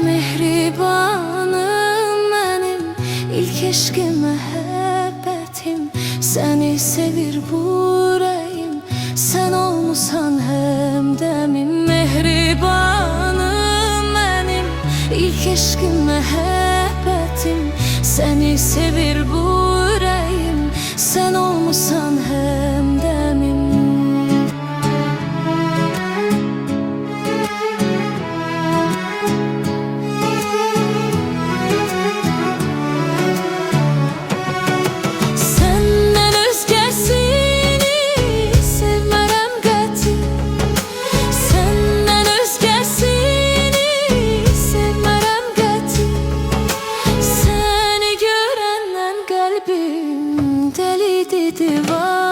Mehribanım benim, ilk eşkim məhəbbətim. Səni sevir bu ürəyim, sən olmusan həmdəmim. Mehribanım benim, ilk eşkim məhəbbətim. Səni sevir bu ürəyim, sən olmusan həmdəmim. Deli divar